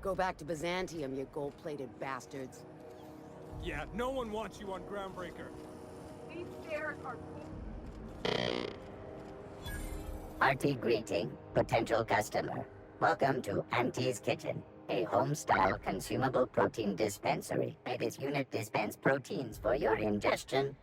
Go back to Byzantium, you gold-plated bastards. Yeah, no one wants you on Groundbreaker. These stairs are... Hearty greeting, potential customer. Welcome to Auntie's Kitchen, a home-style consumable protein dispensary. May this unit dispense proteins for your ingestion.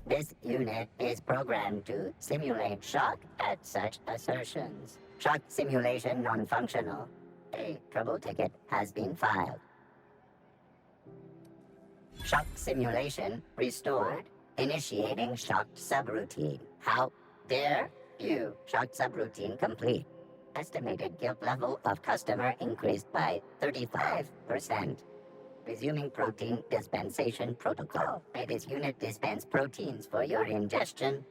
This unit is programmed to simulate shock at such assertions. Shock simulation non-functional. A trouble ticket has been filed. Shock simulation restored. Initiating shocked subroutine. How dare you? Shocked subroutine complete. Estimated guilt level of customer increased by 35%. Resuming protein dispensation protocol. May this unit dispense proteins for your ingestion.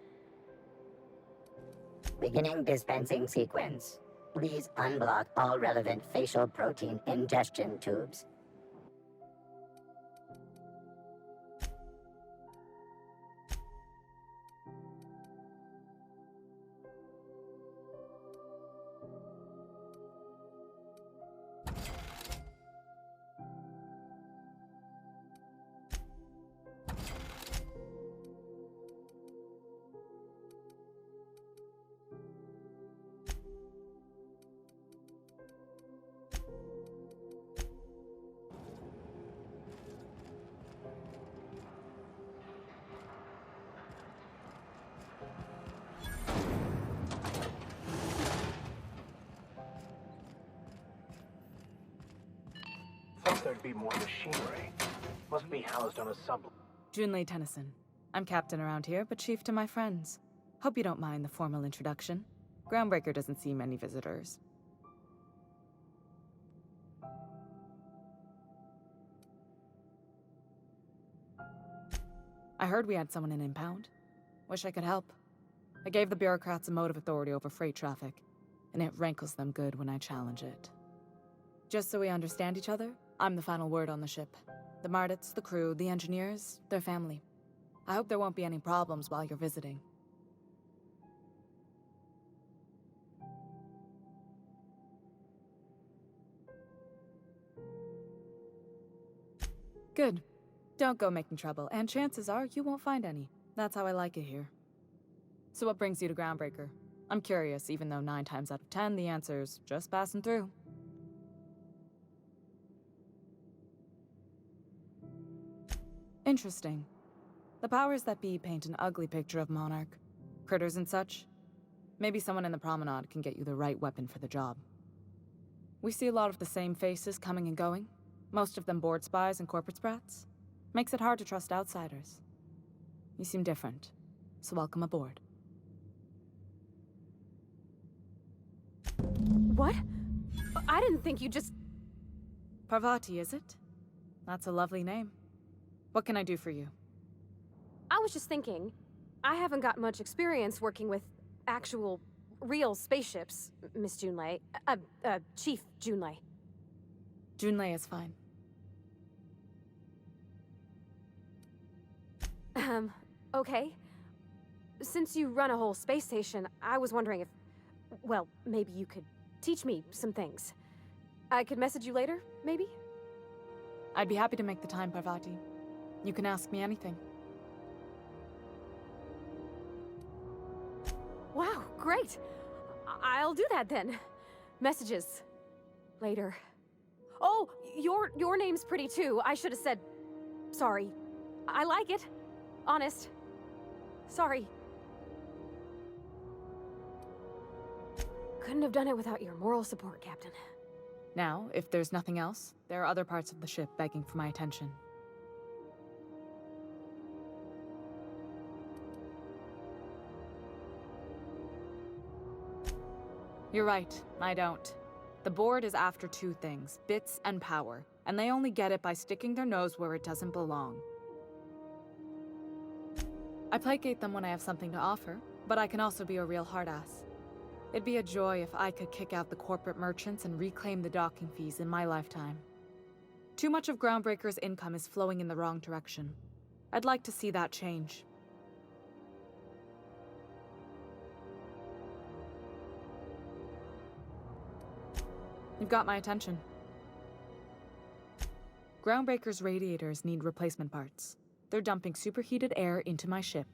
Beginning dispensing sequence. Please unblock all relevant facial protein ingestion tubes. Thought there'd be more machinery. Must be housed on a sub... Junlei Tennyson. I'm captain around here, but chief to my friends. Hope you don't mind the formal introduction. Groundbreaker doesn't see many visitors. I heard we had someone in impound. Wish I could help. I gave the bureaucrats a motive authority over freight traffic, and it rankles them good when I challenge it. Just so we understand each other, I'm the final word on the ship. The Mardits, the crew, the engineers, their family. I hope there won't be any problems while you're visiting. Good. Don't go making trouble, and chances are you won't find any. That's how I like it here. So what brings you to Groundbreaker? I'm curious, even though 9 times out of 10 the answer's just passing through. Interesting. The powers that be paint an ugly picture of Monarch. Critters and such. Maybe someone in the promenade can get you the right weapon for the job. We see a lot of the same faces coming and going. Most of them board spies and corporate sprats. Makes it hard to trust outsiders. You seem different, so welcome aboard. What? I didn't think you just... Parvati, is it? That's a lovely name. What can I do for you? I was just thinking, I haven't got much experience working with actual, real spaceships, Miss Junlei. Chief Junlei. Junlei is fine. Okay. Since you run a whole space station, I was wondering if... Well, maybe you could teach me some things. I could message you later, maybe? I'd be happy to make the time, Parvati. You can ask me anything. Wow, great! I'll do that then. Messages. Later. Oh, your name's pretty too. I should have said... Sorry. I like it. Honest. Sorry. Couldn't have done it without your moral support, Captain. Now, if there's nothing else, there are other parts of the ship begging for my attention. You're right, I don't. The board is after 2 things, bits and power, and they only get it by sticking their nose where it doesn't belong. I placate them when I have something to offer, but I can also be a real hard-ass. It'd be a joy if I could kick out the corporate merchants and reclaim the docking fees in my lifetime. Too much of Groundbreaker's income is flowing in the wrong direction. I'd like to see that change. You've got my attention. Groundbreaker's radiators need replacement parts. They're dumping superheated air into my ship.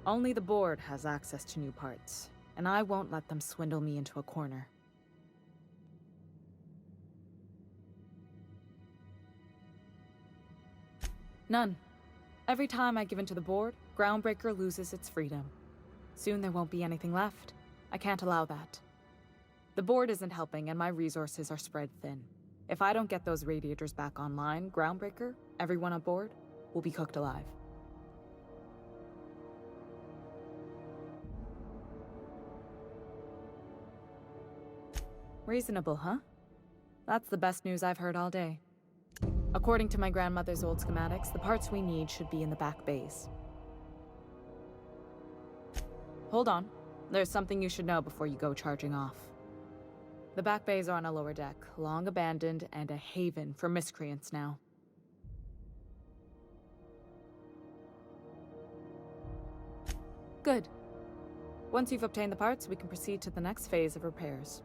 Only the board has access to new parts, and I won't let them swindle me into a corner. None. Every time I give in to the board, Groundbreaker loses its freedom. Soon there won't be anything left. I can't allow that. The board isn't helping, and my resources are spread thin. If I don't get those radiators back online, Groundbreaker, everyone on board, will be cooked alive. Reasonable, huh? That's the best news I've heard all day. According to my grandmother's old schematics, the parts we need should be in the back bays. Hold on. There's something you should know before you go charging off. The back bays are on a lower deck, long abandoned and a haven for miscreants now. Good. Once you've obtained the parts, we can proceed to the next phase of repairs.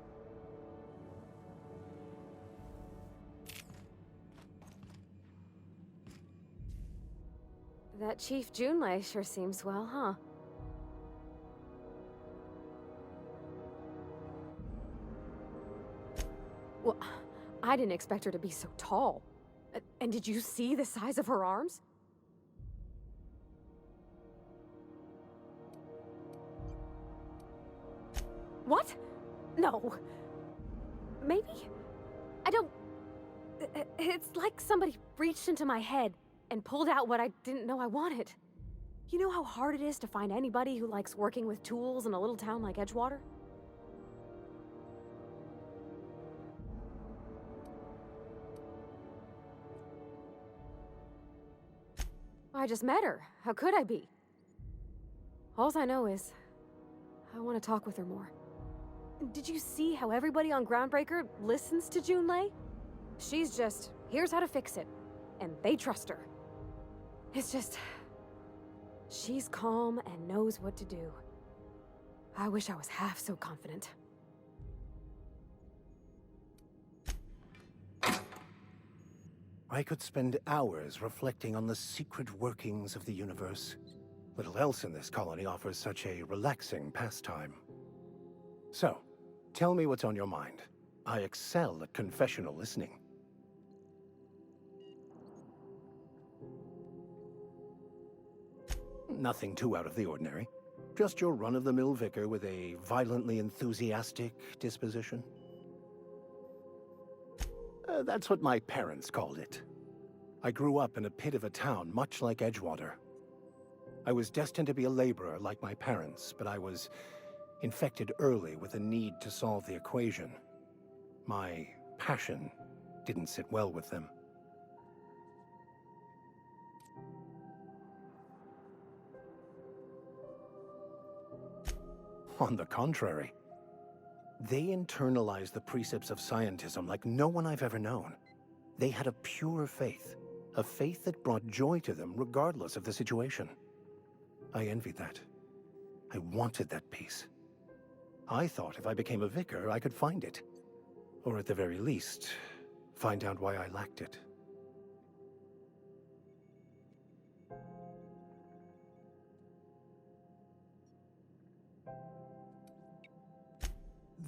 That Chief Junlei sure seems well, huh? Well, I didn't expect her to be so tall. And did you see the size of her arms? What? No. Maybe? I don't... It's like somebody reached into my head and pulled out what I didn't know I wanted. You know how hard it is to find anybody who likes working with tools in a little town like Edgewater? I just met her. How could I be? Alls I know is, I want to talk with her more. Did you see how everybody on Groundbreaker listens to Junlei? She's just, here's how to fix it. And they trust her. It's just... she's calm and knows what to do. I wish I was half so confident. I could spend hours reflecting on the secret workings of the universe. Little else in this colony offers such a relaxing pastime. So, tell me what's on your mind. I excel at confessional listening. Nothing too out of the ordinary. Just your run-of-the-mill vicar with a violently enthusiastic disposition. That's what my parents called it. I grew up in a pit of a town much like Edgewater. I was destined to be a laborer like my parents, but I was infected early with a need to solve the equation. My passion didn't sit well with them. On the contrary, they internalized the precepts of scientism like no one I've ever known. They had a pure faith, a faith that brought joy to them regardless of the situation. I envied that. I wanted that peace. I thought if I became a vicar, I could find it. Or at the very least, find out why I lacked it.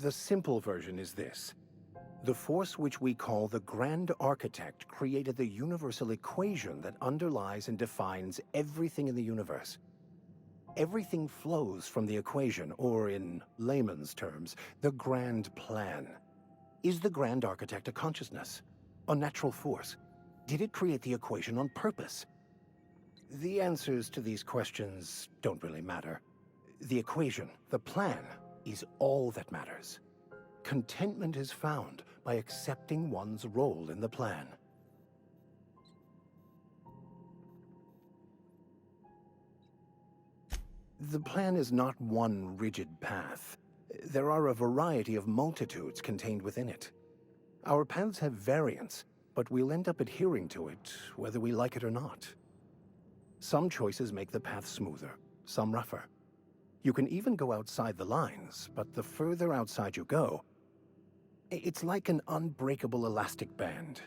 The simple version is this. The force which we call the Grand Architect created the universal equation that underlies and defines everything in the universe. Everything flows from the equation, or in layman's terms, the Grand Plan. Is the Grand Architect a consciousness? A natural force? Did it create the equation on purpose? The answers to these questions don't really matter. The equation, the plan, is all that matters. Contentment is found by accepting one's role in the plan. The plan is not one rigid path. There are a variety of multitudes contained within it. Our paths have variance, but we'll end up adhering to it, whether we like it or not. Some choices make the path smoother, some rougher. You can even go outside the lines, but the further outside you go, it's like an unbreakable elastic band.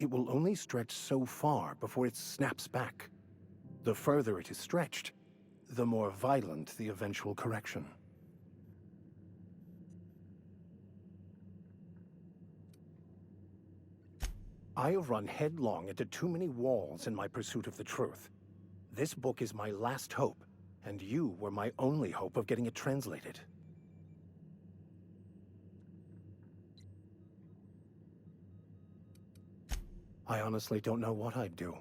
It will only stretch so far before it snaps back. The further it is stretched, the more violent the eventual correction. I have run headlong into too many walls in my pursuit of the truth. This book is my last hope, and you were my only hope of getting it translated. I honestly don't know what I'd do.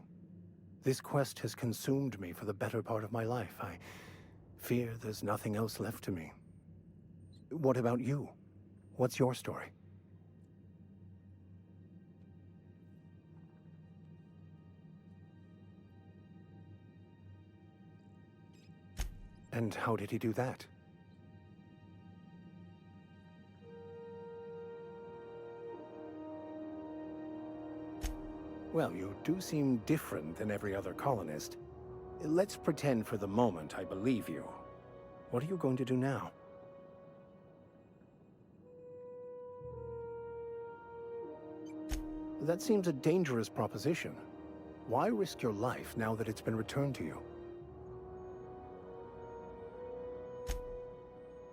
This quest has consumed me for the better part of my life. I fear there's nothing else left to me. What about you? What's your story? And how did he do that? Well, you do seem different than every other colonist. Let's pretend for the moment I believe you. What are you going to do now? That seems a dangerous proposition. Why risk your life now that it's been returned to you?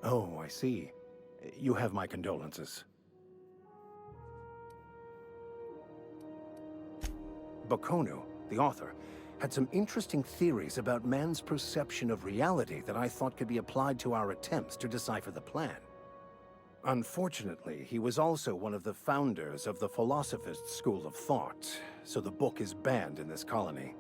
Oh, I see. You have my condolences. Bakonu, the author, had some interesting theories about man's perception of reality that I thought could be applied to our attempts to decipher the plan. Unfortunately, he was also one of the founders of the Philosophist school of thought, so the book is banned in this colony.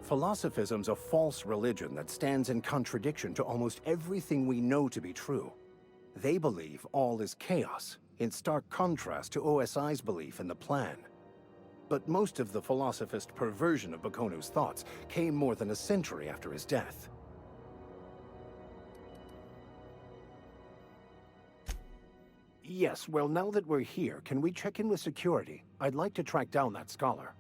Philosophism's a false religion that stands in contradiction to almost everything we know to be true. They believe all is chaos, in stark contrast to OSI's belief in the plan. But most of the philosophist perversion of Bakonu's thoughts came more than a century after his death. Yes, well, now that we're here, can we check in with security? I'd like to track down that scholar.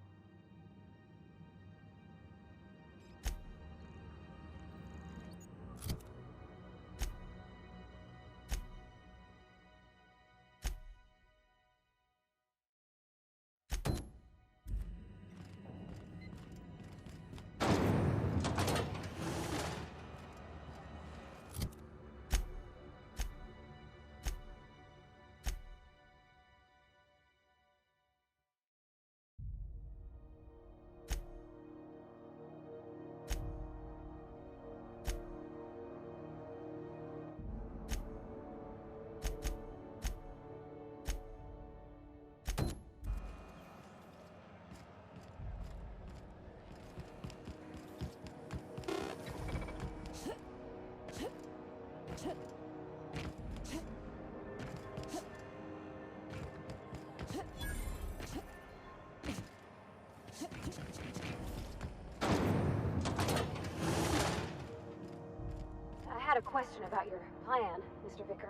I had a question about your plan, Mr. Vicar.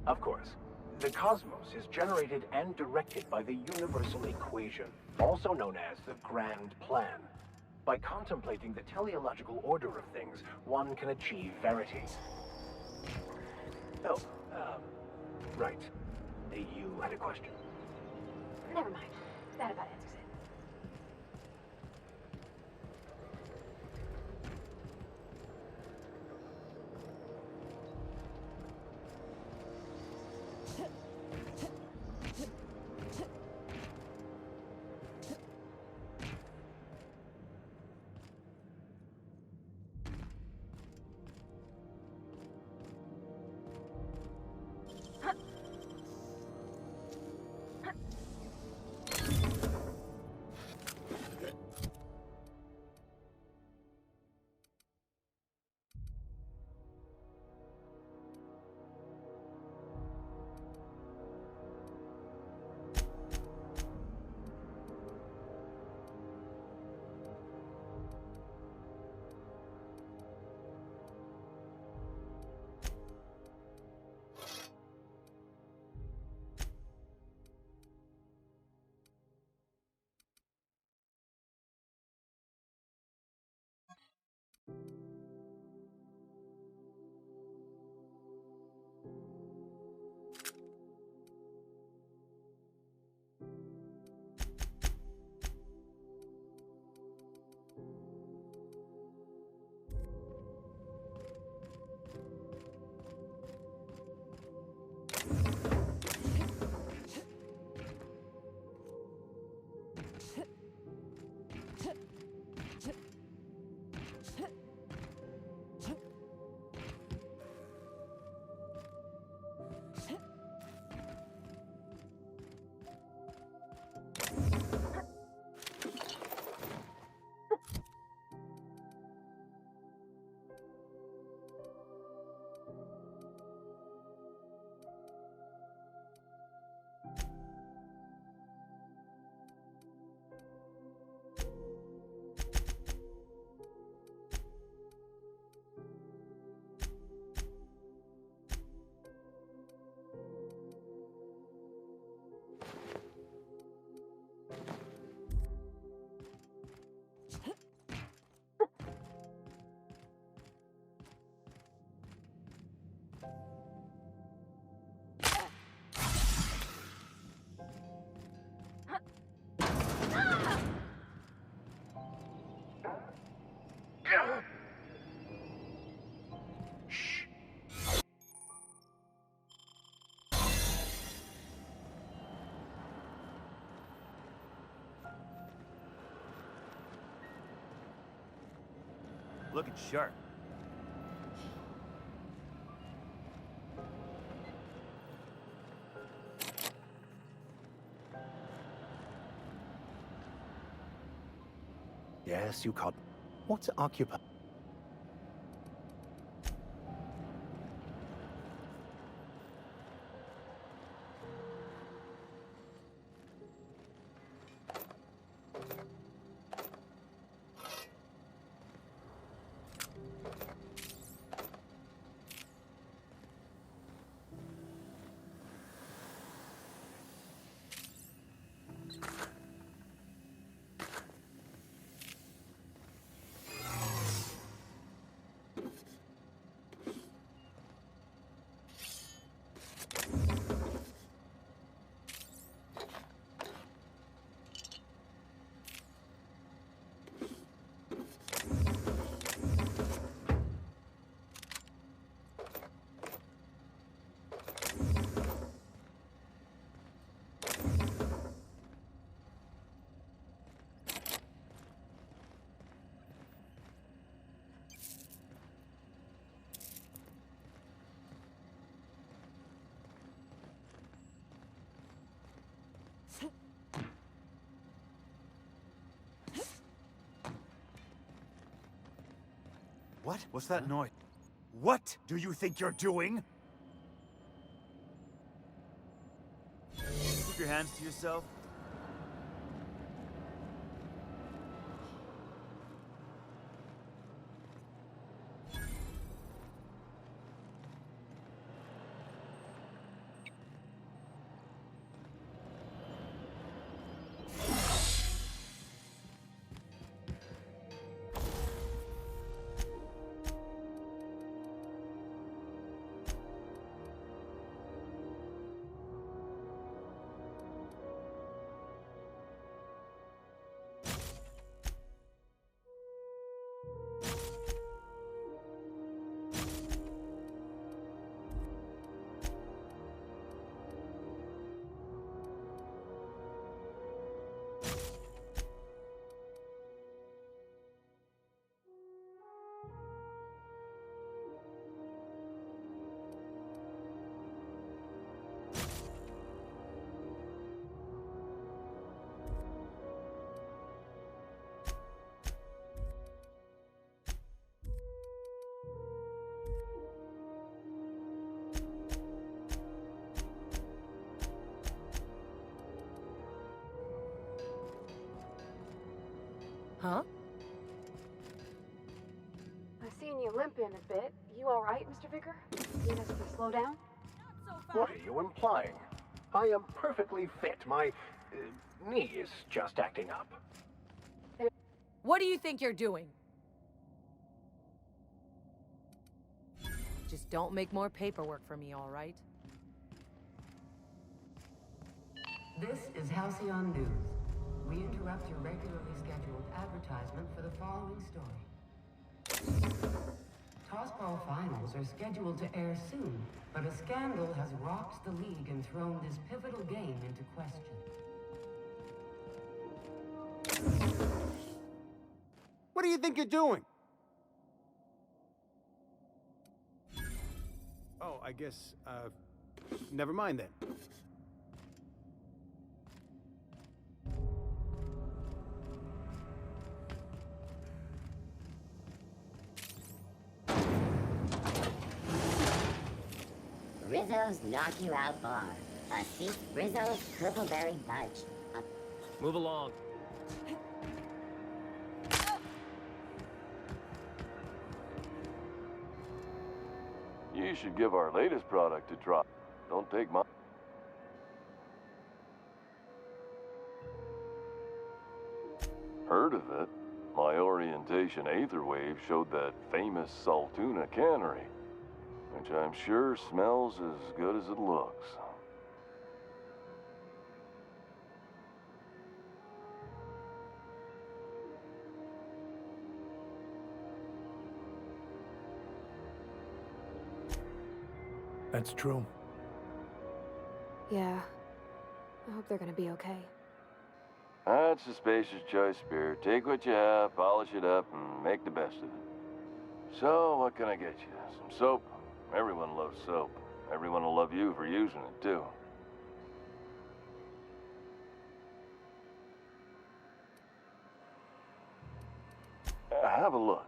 Of course. The cosmos is generated and directed by the universal equation, also known as the Grand Plan. By contemplating the teleological order of things, one can achieve verity. Oh, right. You had a question. Never mind. That about answers it. Looking sharp. Yes, you caught. What's occupied? What? What's that noise? What do you think you're doing? Keep your hands to yourself. Huh? I've seen you limping a bit. You all right, Mr. Vicker? Need us to slow down? What are you implying? I am perfectly fit. My knee is just acting up. What do you think you're doing? Just don't make more paperwork for me, all right? This is Halcyon News. We interrupt your regularly scheduled advertisement for the following story. Tossball finals are scheduled to air soon, but a scandal has rocked the league and thrown this pivotal game into question. What do you think you're doing? Oh, I guess, never mind then. Rizzo's Knock You Out Bar. A Steve Rizzo's Purpleberry Bunch. Move along. You should give our latest product a try. Don't take my... Heard of it? My orientation aetherwave showed that famous Saltuna cannery, which I'm sure smells as good as it looks. That's true. Yeah. I hope they're gonna be okay. That's a spacer's choice spirit. Take what you have, polish it up, and make the best of it. So, what can I get you? Some soap? Everyone loves soap. Everyone will love you for using it, too. Have a look.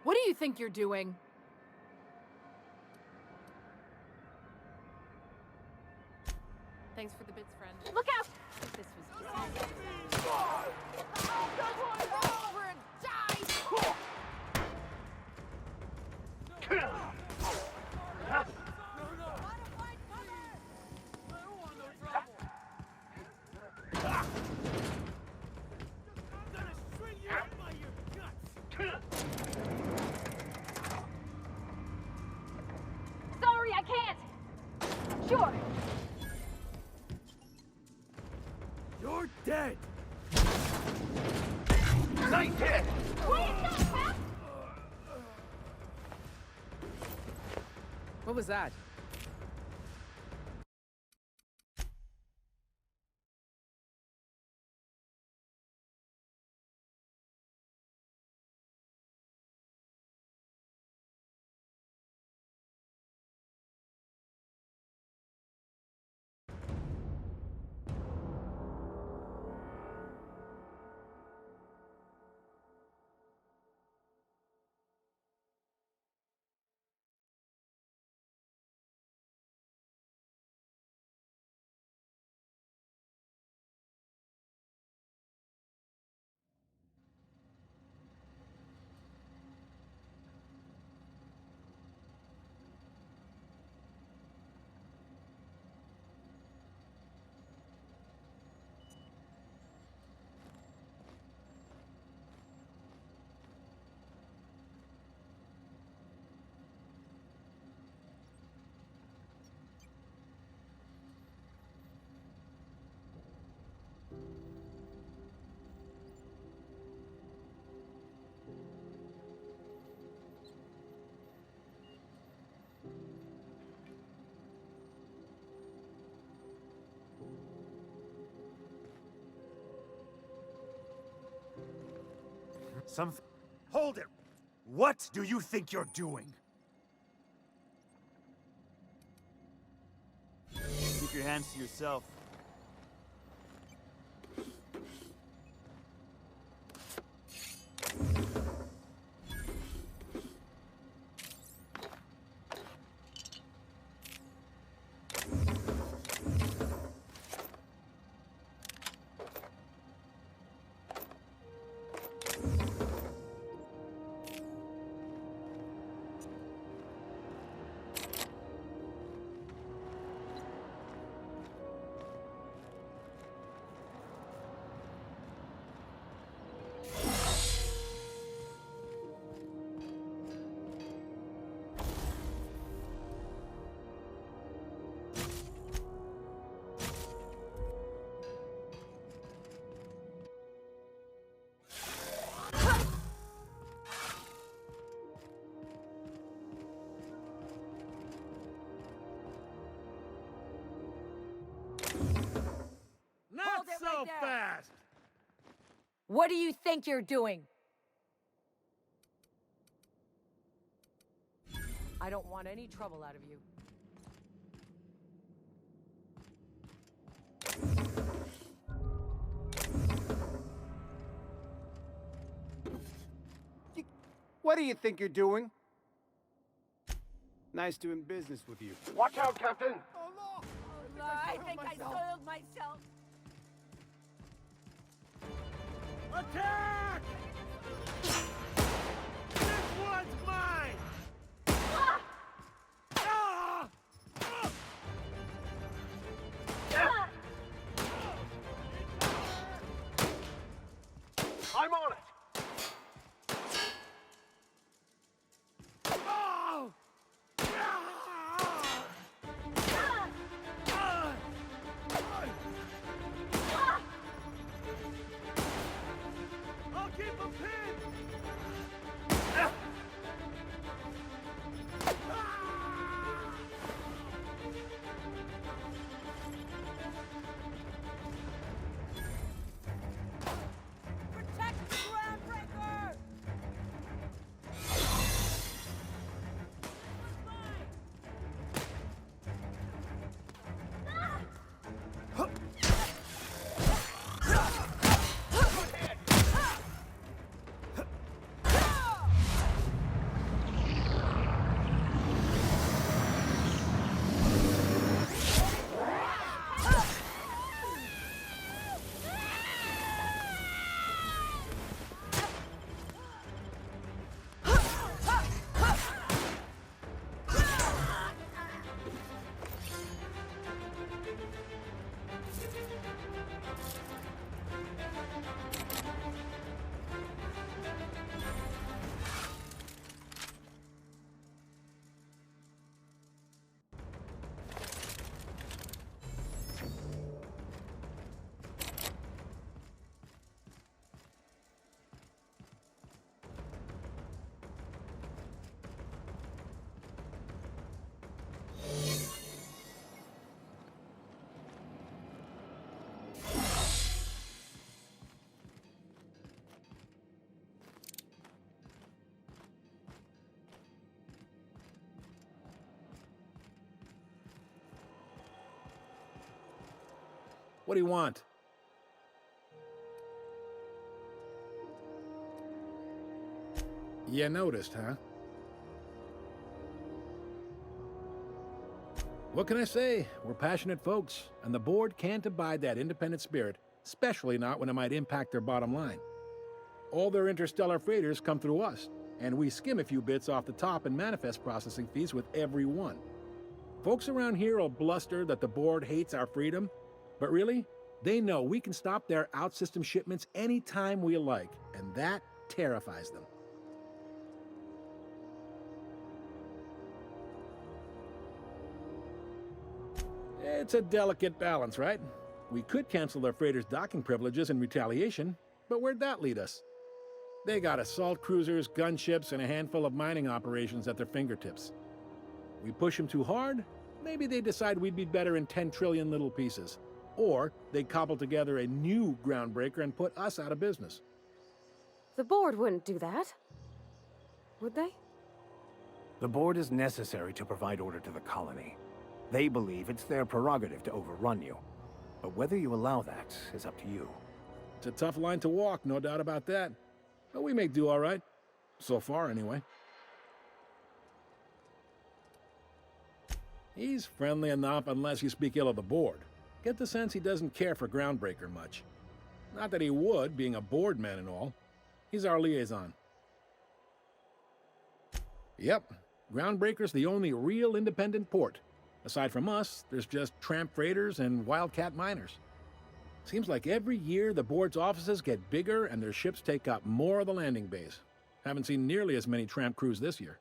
What do you think you're doing? Thanks for the bits, friend. Look out! This was over and die! Sorry, I can't! Sure. You're dead! Wait, stop, Pat! What was that? Hold it! What do you think you're doing? Keep your hands to yourself. What do you think you're doing? I don't want any trouble out of you. What do you think you're doing? Nice doing business with you. Watch out, Captain! Oh, no! I think I soiled myself. Attack! This one's mine! Ah! I'm on it! Oh! I'll keep him pinned! Protect the groundbreaker! What do you want? You noticed, huh? What can I say? We're passionate folks, and the board can't abide that independent spirit, especially not when it might impact their bottom line. All their interstellar freighters come through us, and we skim a few bits off the top in manifest processing fees with every one. Folks around here will bluster that the board hates our freedom, but really, they know we can stop their out-system shipments anytime we like, and that terrifies them. It's a delicate balance, right? We could cancel their freighters' docking privileges in retaliation, but where'd that lead us? They got assault cruisers, gunships, and a handful of mining operations at their fingertips. We push them too hard, maybe they decide we'd be better in 10 trillion little pieces. Or they cobble together a new groundbreaker and put us out of business. The board wouldn't do that. Would they? The board is necessary to provide order to the colony. They believe it's their prerogative to overrun you. But whether you allow that is up to you. It's a tough line to walk, no doubt about that. But we make do all right. So far, anyway. He's friendly enough unless you speak ill of the board. Get the sense he doesn't care for Groundbreaker much. Not that he would, being a board man and all. He's our liaison. Yep, Groundbreaker's the only real independent port. Aside from us, there's just tramp freighters and wildcat miners. Seems like every year the board's offices get bigger and their ships take up more of the landing bays. Haven't seen nearly as many tramp crews this year.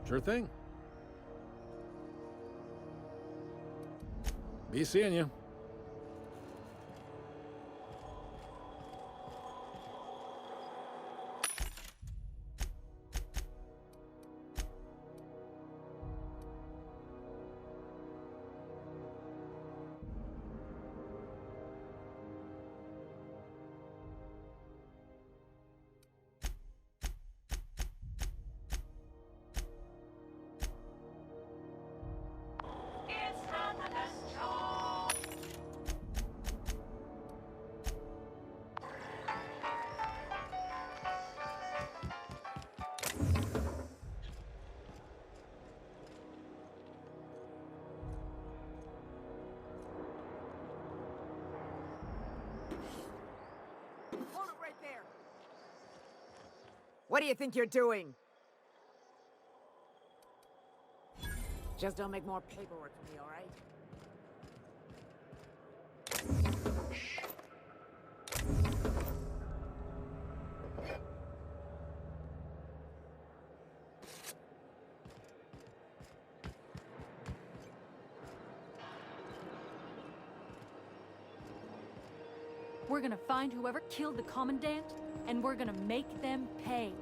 Sure thing. Be seeing you. What do you think you're doing? Just don't make more paperwork for me, all right? We're gonna find whoever killed the Commandant, and we're gonna make them pay.